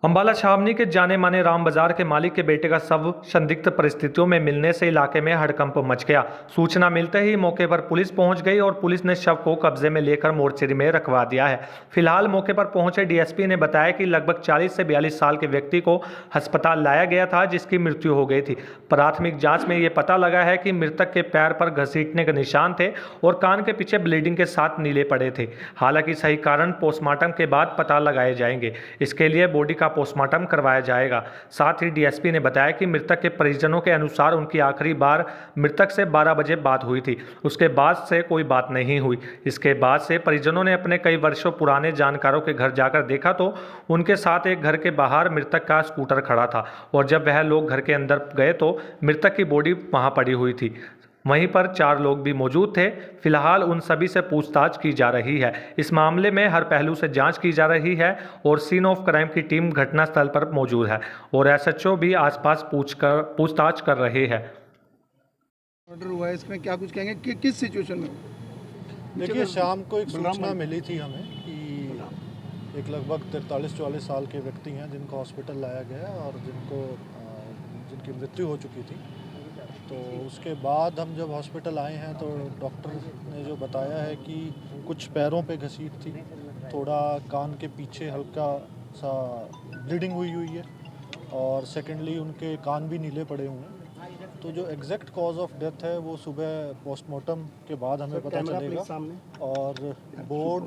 अंबाला छावनी के जाने माने राम बाजार के मालिक के बेटे का शव संदिग्ध परिस्थितियों में मिलने से इलाके में हड़कंप मच गया। सूचना मिलते ही मौके पर पुलिस पहुंच गई और पुलिस ने शव को कब्जे में लेकर मोर्चरी में रखवा दिया है। फिलहाल मौके पर पहुंचे डीएसपी ने बताया कि लगभग 40 से 42 साल के व्यक्ति को अस्पताल लाया गया था, जिसकी मृत्यु हो गई थी। प्राथमिक जाँच में ये पता लगा है कि मृतक के पैर पर घसीटने के निशान थे और कान के पीछे ब्लीडिंग के साथ नीले पड़े थे। हालांकि सही कारण पोस्टमार्टम के बाद पता लगाए जाएंगे। इसके लिए बॉडी का पोस्टमार्टम करवाया जाएगा। साथ ही डीएसपी ने बताया कि मृतक के परिजनों के अनुसार उनकी आखिरी बार मृतक से 12 बजे बात हुई थी। उसके बाद से कोई बात नहीं हुई। इसके बाद से परिजनों ने अपने कई वर्षों पुराने जानकारों के घर जाकर देखा तो उनके साथ एक घर के बाहर मृतक का स्कूटर खड़ा था और जब वह लोग घर के अंदर गए तो मृतक की बॉडी वहां पड़ी हुई थी। वहीं पर 4 लोग भी मौजूद थे। फिलहाल उन सभी से पूछताछ की जा रही है। इस मामले में हर पहलू से जांच की जा रही है और सीन ऑफ क्राइम की टीम घटनास्थल पर मौजूद है और एसएचओ भी आसपास पूछताछ कर रहे हैं। ऑर्डर हुआ है, इसमें क्या कुछ कहेंगे कि किस सिचुएशन में? देखिए, शाम को एक सूचना मिली थी हमें कि एक लगभग 43-44 साल के व्यक्ति हैं जिनको हॉस्पिटल लाया गया और जिनकी मृत्यु हो चुकी थी। तो उसके बाद हम जब हॉस्पिटल आए हैं तो डॉक्टर ने जो बताया है कि कुछ पैरों पे घसीट थी, थोड़ा कान के पीछे हल्का सा ब्लीडिंग हुई है और सेकेंडली उनके कान भी नीले पड़े हुए हैं। तो जो एग्जैक्ट कॉज ऑफ डेथ है वो सुबह पोस्टमार्टम के बाद हमें पता चलेगा और बोर्ड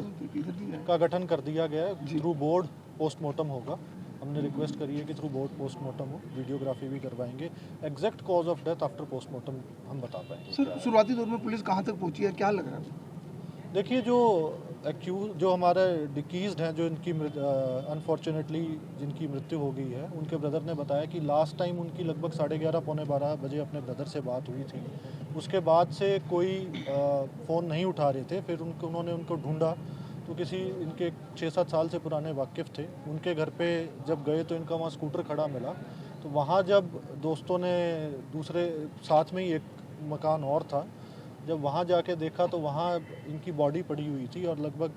का गठन कर दिया गया है। थ्रू बोर्ड पोस्टमार्टम होगा। हमने रिक्वेस्ट करी है कि थ्रू बोर्ड पोस्टमार्टम हो, वीडियोग्राफी भी करवाएंगे। Exact cause of death after postmortem हम बता पाएंगे। सर, शुरुआती दौर में पुलिस कहाँ तक पहुंची है, क्या लग रहा है? देखिए, जो हमारे डिकीज्ड हैं, जो इनकी अनफॉर्चुनेटली जिनकी मृत्यु हो गई है, उनके ब्रदर ने बताया कि लास्ट टाइम उनकी लगभग 11:30 पौने 12 बजे अपने ब्रदर से बात हुई थी। उसके बाद से कोई फ़ोन नहीं उठा रहे थे। फिर उन्होंने उनको ढूंढा तो किसी इनके 6-7 साल से पुराने वाकिफ़ थे, उनके घर पे जब गए तो इनका वहाँ स्कूटर खड़ा मिला। तो वहाँ जब दोस्तों ने दूसरे साथ में ही एक मकान और था, जब वहाँ जाके देखा तो वहाँ इनकी बॉडी पड़ी हुई थी और लगभग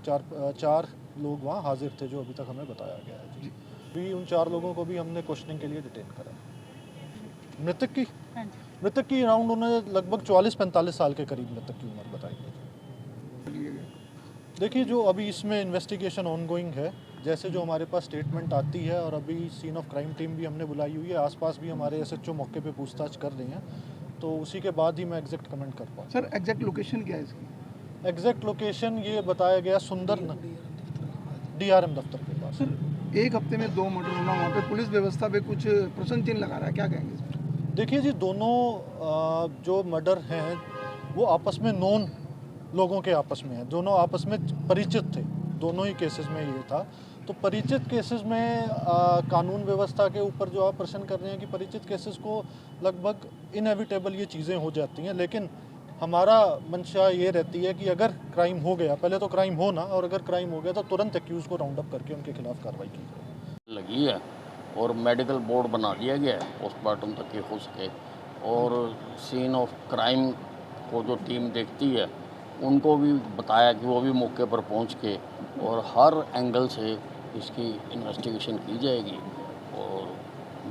चार लोग वहाँ हाजिर थे, जो अभी तक हमें बताया गया है जी। भी उन 4 लोगों को भी हमने क्वेश्चनिंग के लिए डिटेन करा। मृतक की अराउंड उन्होंने लगभग 44-45 साल के करीब मृतक की उम्र बताई है। देखिए, जो अभी इसमें इन्वेस्टिगेशन ऑनगोइंग है, जैसे जो हमारे पास स्टेटमेंट आती है और अभी सीन ऑफ क्राइम टीम भी हमने बुलाई हुई है, आसपास भी हमारे एसएचओ मौके पे पूछताछ कर रहे हैं, तो उसी के बाद ही मैं एग्जैक्ट कमेंट कर पाऊँ। सर, एग्जैक्ट लोकेशन क्या है इसकी? एग्जैक्ट लोकेशन ये बताया गया सुंदर डीआरएम दफ्तर के पास। सर, एक हफ्ते में 2 मर्डर होना, वहाँ पे पुलिस व्यवस्था पे कुछ प्रश्न चिन्ह लगा रहा है, क्या कहेंगे इस पर? देखिए जी, दोनों जो मर्डर हैं वो आपस में नॉन लोगों के आपस में हैं, दोनों आपस में परिचित थे। दोनों ही केसेस में ये था। तो परिचित केसेस में कानून व्यवस्था के ऊपर जो आप प्रश्न कर रहे हैं कि परिचित केसेस को लगभग इनएविटेबल ये चीज़ें हो जाती हैं, लेकिन हमारा मंशा ये रहती है कि अगर क्राइम हो गया, पहले तो क्राइम हो ना, और अगर क्राइम हो गया तो तुरंत एक्यूज को राउंड अप करके उनके खिलाफ कार्रवाई की जाए। लगी है और मेडिकल बोर्ड बना दिया गया है पोस्टमार्टम तक के हो सके, और सीन ऑफ क्राइम को जो टीम देखती है उनको भी बताया कि वो भी मौके पर पहुंच के और हर एंगल से इसकी इन्वेस्टिगेशन की जाएगी और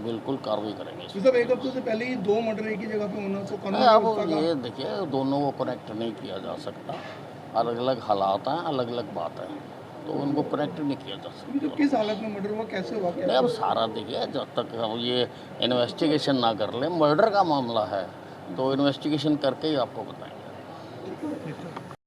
बिल्कुल कार्रवाई करेंगे। सब एक हफ्ते से पहले ही 2 मर्डर एक ही जगह पे होना, तो कानून अब व्यवस्था का ये देखिए, दोनों को कनेक्ट नहीं किया जा सकता। अलग अलग हालात हैं, अलग अलग बात है, तो उनको कनेक्ट नहीं किया जा सकता। तो किस हालत में मर्डर हुआ, कैसे हुआ, नहीं, अब सारा देखिए, जब तक हम ये इन्वेस्टिगेशन ना कर लें, मर्डर का मामला है तो इन्वेस्टिगेशन करके ही आपको बताएंगे।